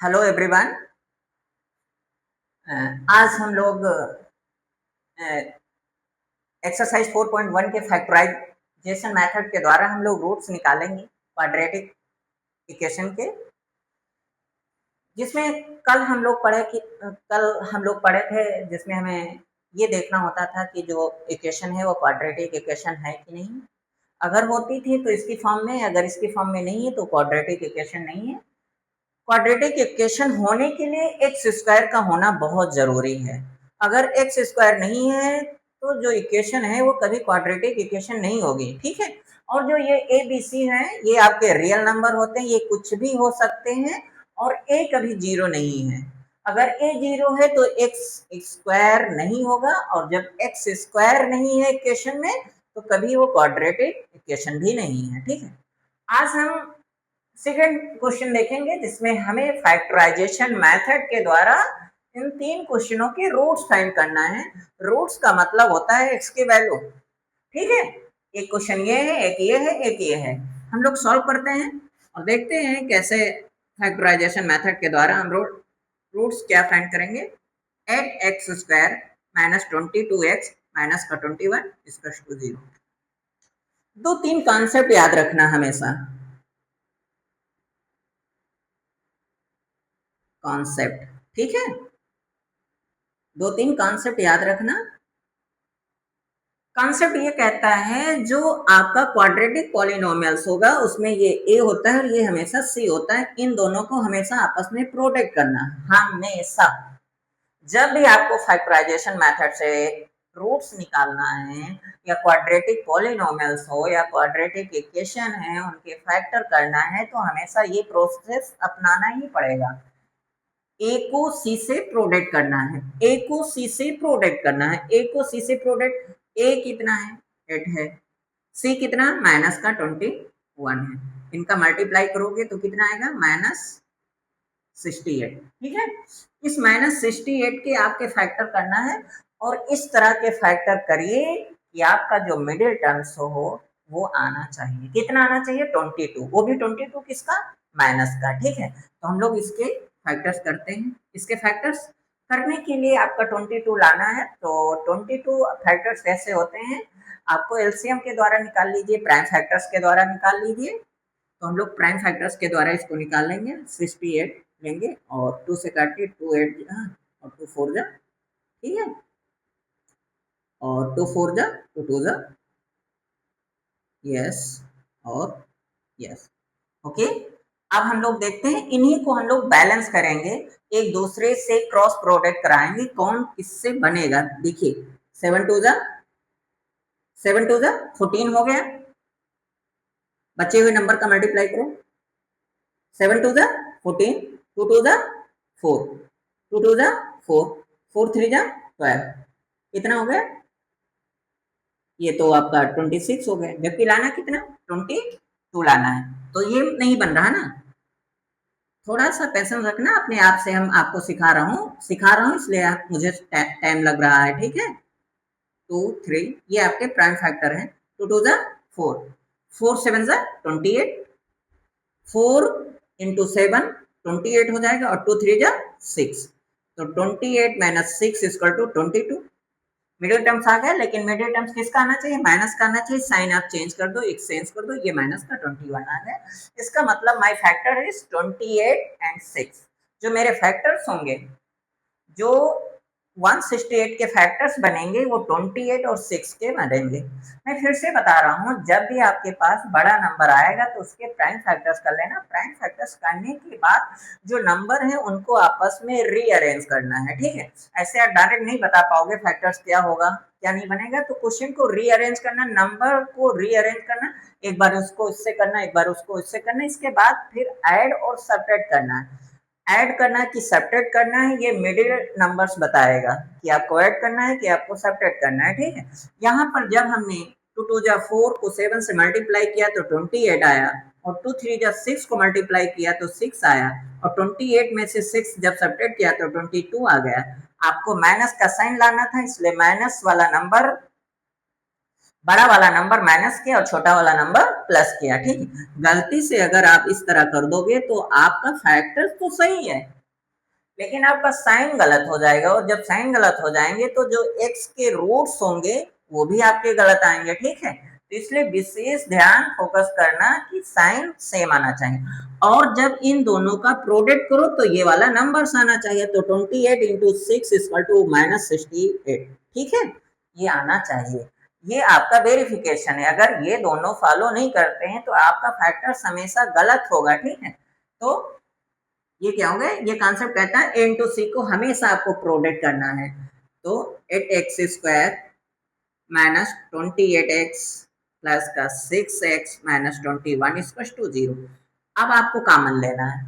Hello everyone. आज हम लोग एक्सरसाइज 4.1 के फैक्टराइजेशन मेथड के द्वारा हम लोग रूट्स निकालेंगे क्वाड्रेटिक इक्वेशन के, जिसमें कल हम लोग पढ़े थे, जिसमें हमें ये देखना होता था कि जो इक्वेशन है वो क्वाड्रेटिक इक्वेशन है कि नहीं। अगर होती थी तो इसकी फॉर्म में, अगर इसकी फॉर्म में नहीं है तो क्वाड्रेटिक इक्वेशन नहीं है। क्वाड्रेटिक इक्वेशन होने के लिए एक्स स्क्वायर का होना बहुत ज़रूरी है। अगर एक्स स्क्वायर नहीं है तो जो इक्वेशन है वो कभी क्वाड्रेटिक इक्वेशन नहीं होगी, ठीक है। और जो ये ए बी सी है ये आपके रियल नंबर होते हैं, ये कुछ भी हो सकते हैं और ए कभी जीरो नहीं है। अगर ए जीरो है तो एक्स स्क्वायर नहीं होगा, और जब एक्स स्क्वायर नहीं है इक्वेशन में तो कभी वो क्वाड्रेटिक इक्वेशन भी नहीं है, ठीक है। आज हम सेकेंड क्वेश्चन देखेंगे, जिसमें हमें फैक्टराइजेशन मेथड के द्वारा इन तीन क्वेश्चनों के रूट्स फाइंड करना है। रूट्स का मतलब होता है एक्स की वैल्यू, ठीक है। एक क्वेश्चन ये है, एक ये है, एक ये है। हम लोग सॉल्व करते हैं और देखते हैं कैसे फैक्टराइजेशन मेथड के द्वारा हम रूट्स क्या फाइंड करेंगे। Eight x square minus 22x minus का 21 इसका 0। दो तीन कॉन्सेप्ट याद रखना हमेशा। कॉन्सेप्ट, ठीक है, दो तीन कॉन्सेप्ट याद रखना। कॉन्सेप्ट ये कहता है जो आपका क्वाड्रेटिक पॉलिनोमियल्स होगा उसमें ये ए होता है और ये हमेशा सी होता है, इन दोनों को हमेशा आपस में प्रोटेक्ट करना हमेशा। जब भी आपको फैक्टराइजेशन मेथड से रूट्स निकालना है या क्वाड्रेटिक पॉलिनोमियल्स हो या क्वाड्रेटिक इक्वेशन है उनके फैक्टर करना है तो हमेशा ये प्रोसेस अपनाना ही पड़ेगा। ए को सी से प्रोडक्ट करना है, ए को सी से प्रोडक्ट करना है, ए को सी से प्रोडक्ट। ए कितना है, 8 है। सी कितना, माइनस का 21 है। इनका मल्टीप्लाई करोगे तो कितना आएगा, माइनस 68, ठीक है। इस माइनस 68 के आपके फैक्टर करना है और इस तरह के फैक्टर करिए कि आपका जो मिडिल टर्म्स हो वो आना चाहिए। कितना आना चाहिए, 22, वो भी 22 किसका, माइनस का, ठीक है। तो हम लोग इसके फैक्टर्स करते हैं। इसके फैक्टर्स करने के लिए आपका 22 लाना है। तो 22 फैक्टर्स कैसे होते हैं, आपको एलसीएम के द्वारा निकाल लीजिए, प्राइम फैक्टर्स के द्वारा निकाल लीजिए। तो हम लोग प्राइम फैक्टर्स के द्वारा इसको निकाल लेंगे। 68 लेंगे और 2 से काटिए, 2 8 और 2 4 जा, ठीक है। और 2 4 जा तो 2 जा, यस और यस, ओके। अब हम लोग देखते हैं, इन्हीं को हम लोग बैलेंस करेंगे, एक दूसरे से क्रॉस प्रोडक्ट कराएंगे, कौन किससे बनेगा। देखिए 7 2 जा 14 हो गया, बचे हुए नंबर का मल्टीप्लाई करो। 7 2 जा 14, 2 2 जा 4, 2 2 जा 4, 4 3 जा 12, कितना हो गया, ये तो आपका 26 हो गया। जबकि लाना कितना, 22 लाना है, तो ये नहीं बन रहा ना। थोड़ा सा पैसेंस रखना अपने आप से, हम आपको सिखा रहा हूँ इसलिए मुझे टाइम लग रहा है, ठीक है। 2 3 ये आपके प्राइम फैक्टर हैं। 2 2 जा 4, 4 7 जा 28, 4 इंटू 7 28 हो जाएगा और 2 3 जा 6, तो 28 minus 6 equal to 22। Middle terms आ गया, लेकिन मिडिल टर्म्स किसका आना चाहिए, माइनस का आना चाहिए। साइन आप चेंज कर दो, एक्सचेंज कर दो, ये माइनस का 21 आ गया। इसका मतलब माय फैक्टर इज 28 एंड 6। जो मेरे फैक्टर्स होंगे, जो 168 के फैक्टर्स बनेंगे वो 28 और 6 के बनेंगे। मैं फिर से बता रहा हूँ, जब भी आपके पास बड़ा नंबर आएगा तो उसके प्राइम फैक्टर्स कर लेना। प्राइम फैक्टर्स करने के बाद जो नंबर है उनको आपस में रीअरेंज करना है, ठीक है। ऐसे आप डायरेक्ट नहीं बता पाओगे फैक्टर्स क्या होगा क्या नहीं बनेगा, तो क्वेश्चन को रीअरेंज करना, नंबर को रीअरेंज करना, एक बार उसको इससे करना, एक बार उसको इससे करना, इसके बाद फिर ऐड और सब्ट्रैक्ट करना है। ऐड करना है कि सब्ट्रैक्ट करना है, ये मिडिल नंबर्स बताएगा कि आपको ऐड करना है कि आपको सब्ट्रैक्ट करना है, ठीक है। यहाँ पर जब हमने 2 2 जा 4 को 7 से मल्टीप्लाई किया तो 28 आया, और 2 3 जा 6 को मल्टीप्लाई किया तो 6 आया, और 28 में से 6 जब सब्ट्रैक्ट किया तो 22 आ गया। आपको माइनस का साइन लाना था, इसलिए माइनस वाला नंबर, बड़ा वाला नंबर माइनस किया और छोटा वाला नंबर प्लस किया, ठीक है। गलती से अगर आप इस तरह कर दोगे तो आपका फैक्टर तो सही है, लेकिन आपका साइन गलत हो जाएगा, और जब साइन गलत हो जाएंगे तो जो x के रूट्स होंगे वो भी आपके गलत आएंगे, ठीक है। तो इसलिए विशेष ध्यान फोकस करना कि साइन सेम आना चाहिए, और जब इन दोनों का प्रोडक्ट करो तो ये वाला नंबर्स आना चाहिए। तो 28 इंटू 6 इक्वल टू -68, ठीक है, ये आना चाहिए। ये आपका वेरिफिकेशन है। अगर ये दोनों फॉलो नहीं करते हैं तो आपका फैक्टर्स हमेशा गलत होगा, ठीक है। तो ये क्या होगा, ये कॉन्सेप्ट कहता है ए इंटू सी को हमेशा आपको प्रोडक्ट करना है। तो 8x² माइनस 28x प्लस का 6x माइनस 21 इक्वल टू 0। अब आपको कॉमन लेना है,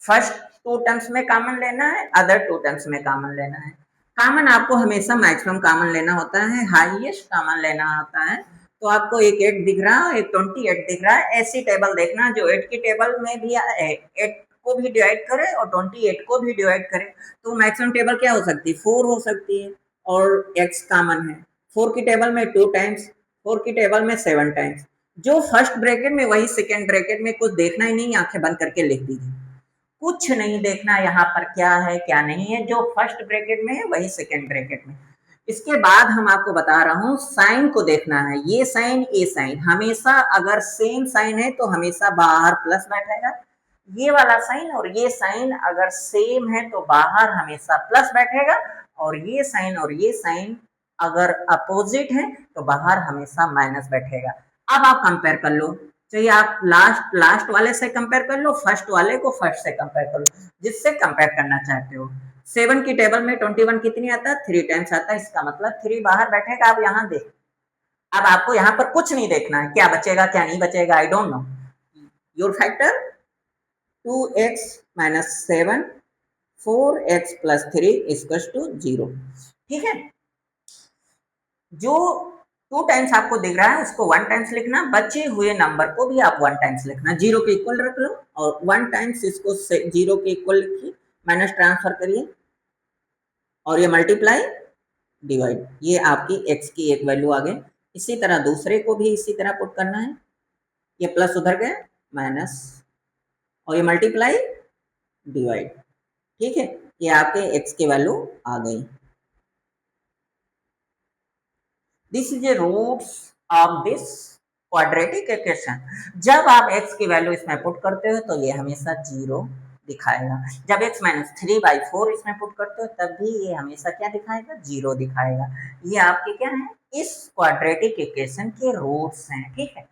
फर्स्ट टू टर्म्स में कॉमन लेना है, अदर टू टर्म्स में कॉमन लेना है। कॉमन आपको हमेशा मैक्सिमम कॉमन लेना होता है, हाईएस्ट कॉमन लेना होता है। तो आपको एक 8 दिख रहा है, एक 28 दिख रहा है, ऐसी टेबल देखना जो 8 की टेबल में भी 8 को भी डिवाइड करे और 28 को भी डिवाइड करे। तो मैक्सिमम टेबल क्या हो सकती है, 4 हो सकती है, और x कॉमन है। 4 की टेबल में 2 टाइम्स, 4 की टेबल में 7 टाइम्स। जो फर्स्ट ब्रैकेट में वही सेकेंड ब्रैकेट में, कुछ देखना ही नहीं, आंखें बंद करके लिख दीजिए, कुछ नहीं देखना यहाँ पर क्या है क्या नहीं है, जो फर्स्ट ब्रैकेट में है वही सेकेंड ब्रैकेट में। इसके बाद हम आपको बता रहा हूँ साइन को देखना है, ये साइन ये साइन हमेशा अगर सेम साइन है तो हमेशा बाहर प्लस बैठेगा, ये वाला साइन और ये साइन अगर सेम है तो बाहर हमेशा प्लस बैठेगा, और ये साइन और ये साइन अगर अपोजिट है तो बाहर हमेशा माइनस बैठेगा। अब आप कंपेयर कर लो, चाहिए आप लास्ट वाले से कंपेयर कर लो, फर्स्ट वाले को फर्स्ट से कंपेयर कर लो, जिससे कंपेयर करना चाहते हो। 7 की टेबल में 21 कितनी आता है, 3 टाइम्स आता है, इसका मतलब 3 बाहर बैठेगा। अब यहाँ देख, अब आपको यहाँ पर कुछ नहीं देखना है, क्या बचेगा क्या नहीं बचेगा, I don't know. Your factor 2x minus 7 4x plus 3 equal to 0, ठीक है। जो 2 टाइम्स आपको दिख रहा है उसको 1 टाइम्स लिखना, बचे हुए नंबर को भी आप 1 टाइम्स लिखना, 0 के इक्वल रख लो और 1 टाइम्स इसको 0 के इक्वल लिखिए, माइनस ट्रांसफर करिए और ये मल्टीप्लाई डिवाइड, ये आपकी x की एक वैल्यू आ गई। इसी तरह दूसरे को भी इसी तरह पुट करना है, ये प्लस उधर गए माइनस और ये मल्टीप्लाई डिवाइड, ठीक है, ये आपके x की वैल्यू आ गई। This is a roots of this quadratic equation. जब आप x की वैल्यू इसमें पुट करते हो तो ये हमेशा 0 दिखाएगा, जब x माइनस 3/4 इसमें पुट करते हो तब भी ये हमेशा क्या दिखाएगा, 0 दिखाएगा। ये आपके क्या है, इस क्वाड्रेटिक इक्वेशन के रूट्स हैं, ठीक है।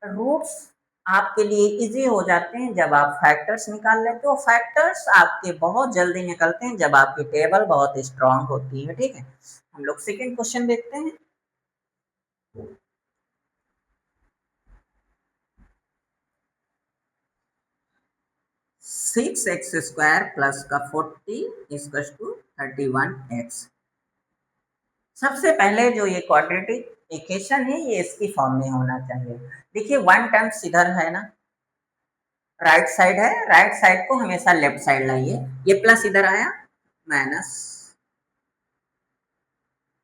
रूट्स आपके लिए इजी हो जाते हैं जब आप फैक्टर्स निकाल लेते हो, फैक्टर्स आपके बहुत जल्दी निकलते हैं जब आपकी टेबल बहुत स्ट्रांग होती है, ठीक है। हम लोग सेकेंड क्वेश्चन देखते हैं। 6x² प्लस का 40 इक्वल टू 31x। सबसे पहले जो ये क्वाड्रेटिक इक्वेशन है ये इसकी फॉर्म में होना चाहिए। देखिए 1 टर्म्स इधर है ना, राइट साइड है, राइट साइड को हमेशा लेफ्ट साइड लाइए, ये प्लस इधर आया माइनस,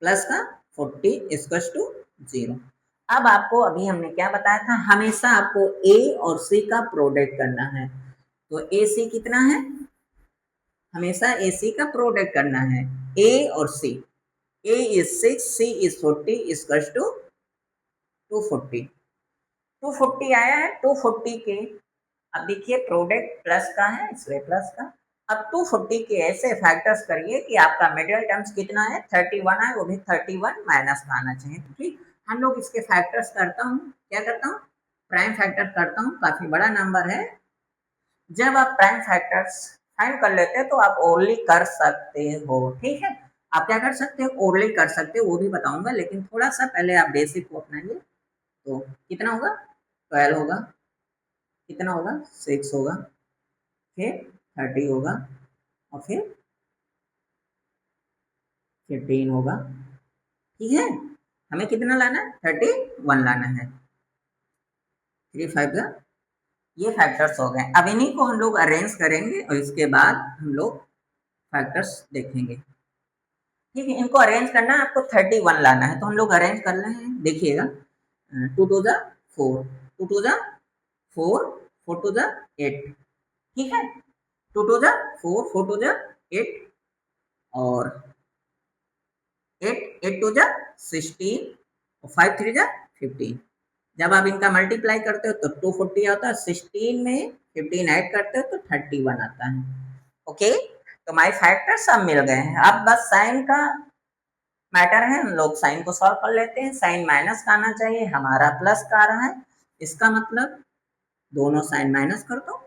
प्लस का 40 इक्वल टू 0। अब आपको अभी हमने क्या बताया था, हमेशा आपको ए और सी का प्रोडक्ट करना है। तो ए सी कितना है, हमेशा ए सी का प्रोडक्ट करना है, ए और C. A is 6, C is 40 equal to 240। 240 आया है, 240 के अब देखिए प्रोडक्ट प्लस का है इसलिए प्लस का। अब 240 के ऐसे फैक्टर्स करिए कि आपका मिडिल टर्म्स कितना है, 31 है, वो भी 31 माइनस में आना चाहिए, ठीक। हम लोग इसके फैक्टर्स करता हूँ, क्या करता हूँ, प्राइम फैक्टर करता हूँ, काफी बड़ा नंबर है। जब आप प्राइम फैक्टर्स फाइंड कर लेते हैं तो आप ओरली कर सकते हो, ठीक है। आप क्या कर सकते हो, ओरली कर सकते हो, वो भी बताऊंगा, लेकिन थोड़ा सा पहले आप बेसिक को अपनाइए। तो कितना होगा, 12 होगा, कितना होगा, 6 होगा, फिर 30 होगा, और फिर 15 होगा, ठीक है। हमें कितना लाना है, 31 लाना है, 3 5 का, ये फैक्टर्स हो गए। अब इन्हीं को हम लोग अरेंज करेंगे और इसके बाद हम लोग फैक्टर्स देखेंगे, ठीक है। इनको अरेंज करना है, आपको 31 लाना है, तो हम लोग अरेंज कर रहे हैं, देखिएगा 2 2 जा 4, 2 2 जा 4, 4 2 जा 8, ठीक है, 2 2 जा 4, 4 2 जा 8 और 8 टू जा 16 और 5 3 जा 15। जब आप इनका मल्टीप्लाई करते हो तो 240 आता है, 16 में 15 ऐड करते हो तो 31 आता है। ओके, तो माई फैक्टर्स अब मिल गए हैं। अब बस साइन का मैटर है, हम लोग साइन को सॉल्व कर लेते हैं। साइन माइनस का आना चाहिए, हमारा प्लस का आ रहा है, इसका मतलब दोनों साइन माइनस कर दो।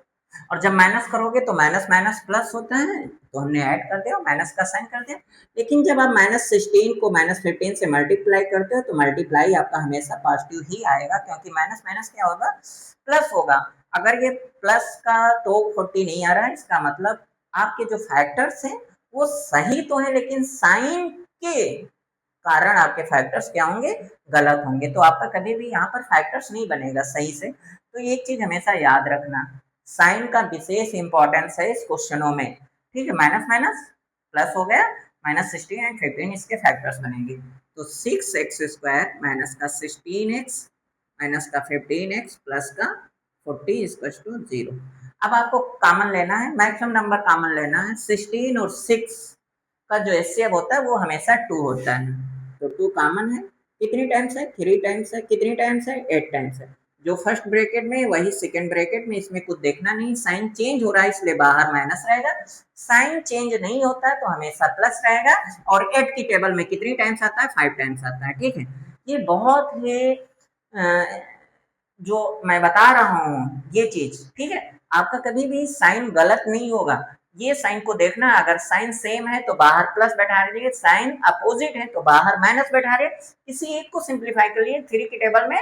और जब माइनस करोगे तो माइनस माइनस प्लस होता है, तो हमने ऐड कर दिया, माइनस का साइन कर दिया। लेकिन जब आप -16 को -15 से मल्टीप्लाई करते हो तो मल्टीप्लाई आपका हमेशा पॉजिटिव ही आएगा, क्योंकि माइनस माइनस क्या होगा, प्लस होगा। अगर ये प्लस का तो 40 नहीं आ रहा है, इसका मतलब आपके जो फैक्टर्स हैं वो सही तो है, लेकिन साइन के कारण आपके फैक्टर्स क्या होंगे, गलत होंगे। तो आपका कभी भी यहाँ पर फैक्टर्स नहीं बनेगा सही से। तो ये चीज हमेशा याद रखना, साइन का विशेष इंपॉर्टेंस है इस क्वेश्चनों में। ठीक है, माइनस माइनस प्लस हो गया, -16 एंड 15 इसके फैक्टर्स बनेंगे। तो 6x² माइनस का 16x माइनस का 15x प्लस का 40 = 0। अब आपको कॉमन लेना है, मैक्सिमम नंबर कॉमन लेना है। 16 और 6 का जो एचसीएफ होता है वो हमेशा 2 होता है, तो 2 कॉमन है। कितनी टाइम्स है, 3 टाइम्स है। कितनी टाइम्स है, 8 टाइम्स है। जो फर्स्ट ब्रैकेट में वही सेकंड ब्रैकेट में, इसमें कुछ देखना नहीं। साइन चेंज हो रहा है इसलिए बाहर माइनस रहेगा, साइन चेंज नहीं होता है तो हमेशा प्लस रहेगा। और 8 की टेबल में कितनी टाइम्स आता है, 5 टाइम्स आता है। ठीक है, ये बहुत ही जो मैं बता रहा हूँ ये चीज, ठीक है, आपका कभी भी साइन गलत नहीं होगा। ये साइन को देखना, अगर साइन सेम है तो बाहर प्लस बैठा रहिए, साइन अपोजिट है तो बाहर माइनस बैठा रहिए। किसी एक को सिंप्लीफाई कर लिए, 3 की टेबल में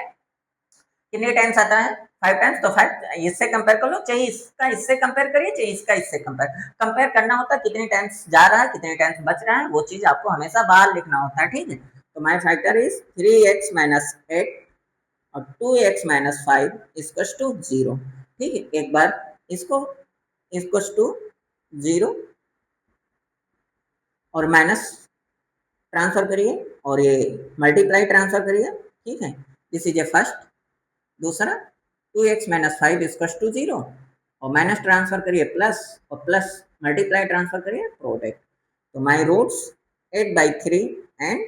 कितने टाइम्स आता है, 5 टाइम्स, तो 5 इससे कंपेयर कर लो, चाहे इसका इससे कंपेयर करिए, चाहे इसका इससे कंपेयर करना होता है, कितने टाइम्स जा रहा है कितने टाइम्स बच रहा है, वो चीज आपको हमेशा बाहर लिखना होता है। ठीक है, तो माई फैक्टर इज 3x - 8 और 2x - 5 = 0। ठीक है, एक बार इसको = 0 और माइनस ट्रांसफर करिए और ये मल्टीप्लाई ट्रांसफर करिए। ठीक है, दिस इज ए फर्स्ट। दूसरा 2x - 5 = 0 और माइनस ट्रांसफर करिए प्लस, और प्लस मल्टीप्लाई ट्रांसफर करिए प्रोडक्ट। तो माई रूट्स 8/3 एंड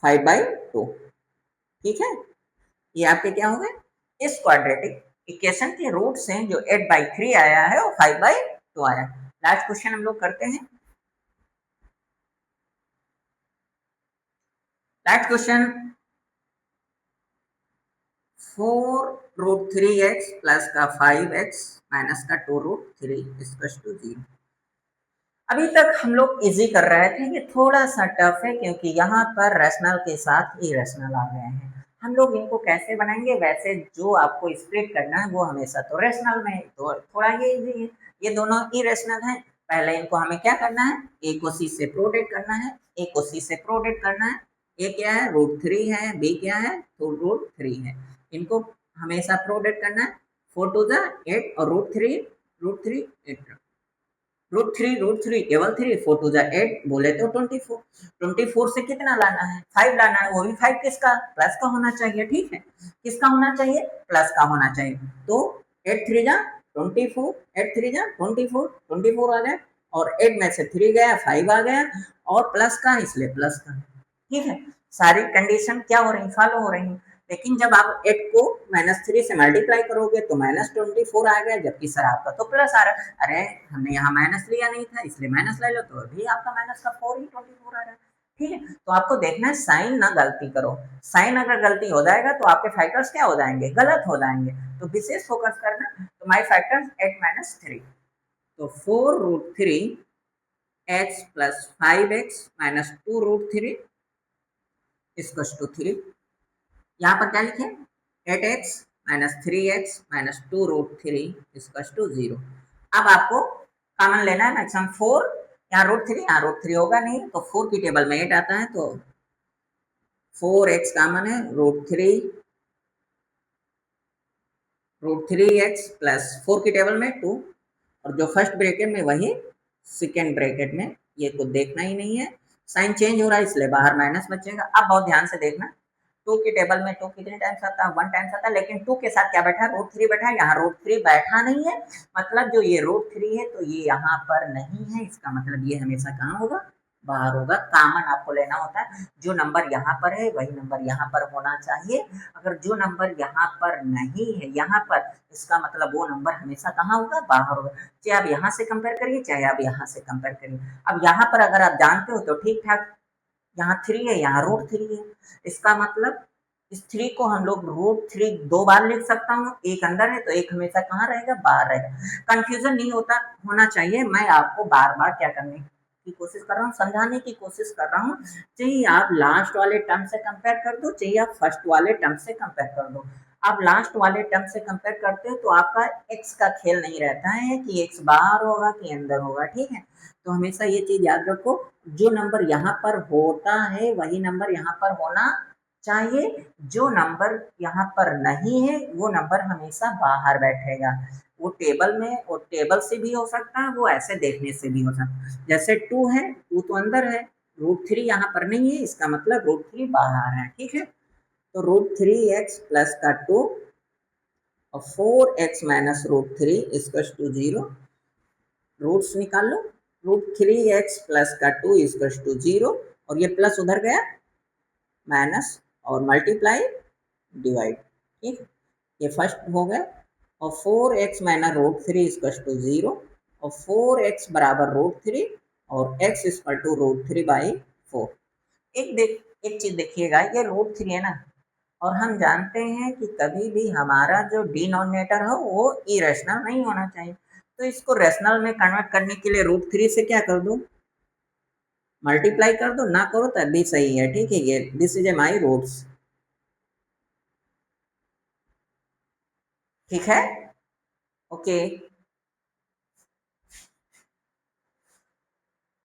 5/2। ठीक है, ये आपके क्या हो गए, इस क्वाड्रेटिक इक्वेशन के रूट्स हैं, जो 8/3 आया है और 5/2 आया है। लास्ट क्वेश्चन हम लोग करते हैं। लास्ट क्वेश्चन, 4√3x प्लस का 5x माइनस का 2√3 = 0। अभी तक हम लोग इजी कर रहे थे, ये थोड़ा सा टफ है क्योंकि यहाँ पर रैशनल के साथ इरेशनल आ गए हैं। हम लोग इनको कैसे बनाएंगे, वैसे जो आपको स्प्लिट करना है वो हमेशा तो रैशनल में, तो थोड़ा ये इजी है। ये दोनों इरेशनल हैं, पहले इनको हमें क्या करना है, ए को सी से प्रोडक्ट करना है, ए को सी से प्रोडक्ट करना है। ए क्या है, √3 है, बी क्या है, तो √3 है। इनको हमेशा प्रोडक्ट करना है। 4 2 8 और √3 8, √3 केवल 3, 4 2 8 बोले तो 24। 24 से कितना लाना है, 5 लाना है, वो भी 5 किसका, प्लस का होना चाहिए। ठीक है, किसका होना चाहिए, प्लस का होना चाहिए। तो 8 3 24, 8 3 24, 24 आ गया, और 8 में से 3 गया, 5 आ गया, और प्लस का इसलिए प्लस का। ठीक है, सारी कंडीशन क्या हो रही, फॉलो हो रही। लेकिन जब आप 8 को -3 से मल्टीप्लाई करोगे तो -24 आ गया, जबकि सर आपका तो प्लस आ रहा है। अरे हमने यहाँ माइनस लिया नहीं था इसलिए माइनस ले लो, तो अभी आपका माइनस का 4 ही 24 आ रहा है। ठीक है, तो आपको देखना है साइन ना गलती करो। साइन अगर गलती हो जाएगा तो आपके फैक्टर्स क्या हो जाएंगे, गलत हो जाएंगे। तो विशेष फोकस करना। तो माई फैक्टर्स 8 - 3, तो 4√3 x + 5x - 2√3 = 3। यहाँ पर क्या लिखे, 8x - 3x - 2√3 = 0। अब आपको कॉमन लेना है मैक्सिमम 4, यहाँ √3, यहाँ √3 होगा नहीं, तो 4 की टेबल में 8 आता है, तो 4x कॉमन है, √3x प्लस 4 की टेबल में 2, और जो फर्स्ट ब्रैकेट में वही सेकेंड ब्रैकेट में, ये तो देखना ही नहीं है। साइन चेंज हो रहा है इसलिए बाहर माइनस बचेगा। अब बहुत ध्यान से देखना, टू की टेबल में टू कितने टाइम्स आता है, 1 टाइम्स आता है, लेकिन टू के साथ क्या बैठा है, √3 बैठा है, यहाँ √3 बैठा नहीं है, मतलब जो ये √3 है तो ये यहाँ पर नहीं है, इसका मतलब ये हमेशा कहाँ होगा, बाहर होगा। कॉमन आपको लेना होता है, जो नंबर यहाँ पर है वही नंबर यहाँ पर होना चाहिए। अगर जो नंबर यहाँ पर नहीं है यहाँ पर, इसका मतलब वो नंबर हमेशा कहाँ होगा, बाहर होगा। चाहे आप यहाँ से कंपेयर करिए, चाहे आप यहाँ से कंपेयर करिए। अब यहाँ पर अगर आप जानते हो तो ठीक ठाक, यहाँ 3 है, यहाँ √3 है, इसका मतलब इस 3 को हम लोग √3 2 बार लिख सकता हूँ, एक अंदर है तो एक हमेशा कहाँ रहेगा, बाहर रहेगा। कंफ्यूजन नहीं होना चाहिए। मैं आपको बार बार क्या करने की कोशिश कर रहा हूँ, समझाने की कोशिश कर रहा हूँ। चाहिए आप लास्ट वाले टर्म से कंपेयर कर दो, चाहिए आप फर्स्ट वाले टर्म से कंपेयर कर दो। आप लास्ट वाले टर्म से कंपेयर करते हो तो आपका एक्स का खेल नहीं रहता है कि एक्स बाहर होगा कि अंदर होगा, ठीक है। तो हमेशा ये चीज याद रखो, जो नंबर यहाँ पर होता है वही नंबर यहाँ पर होना चाहिए, जो नंबर यहाँ पर नहीं है वो नंबर हमेशा बाहर बैठेगा। वो टेबल में, वो टेबल से भी हो सकता है, वो ऐसे देखने से भी हो सकता है। जैसे 2 है, 2 तो अंदर है, √3 यहाँ पर नहीं है, इसका मतलब √3 बाहर है, ठीक है। तो √3x प्लस का 2 और 4x minus √3 equals to 0। Roots निकाल लो, √3x प्लस का 2 इक्वल्स टू 0, और ये प्लस उधर गया माइनस और मल्टीप्लाई डिवाइड, ठीक। ये फर्स्ट हो गया, और 4x माइनस √3 इक्वल्स टू 0, और 4x बराबर √3 और x इक्वल टू √3/4। एक चीज देखिएगा, ये √3 है ना, और हम जानते हैं कि कभी भी हमारा जो डिनोमिनेटर हो वो इरेशनल नहीं होना चाहिए। तो इसको रेशनल में कन्वर्ट करने के लिए √3 से क्या कर दो, मल्टीप्लाई कर दो, ना करो तब भी सही है, ठीक है। ये this is a my roots, ठीक है, ओके।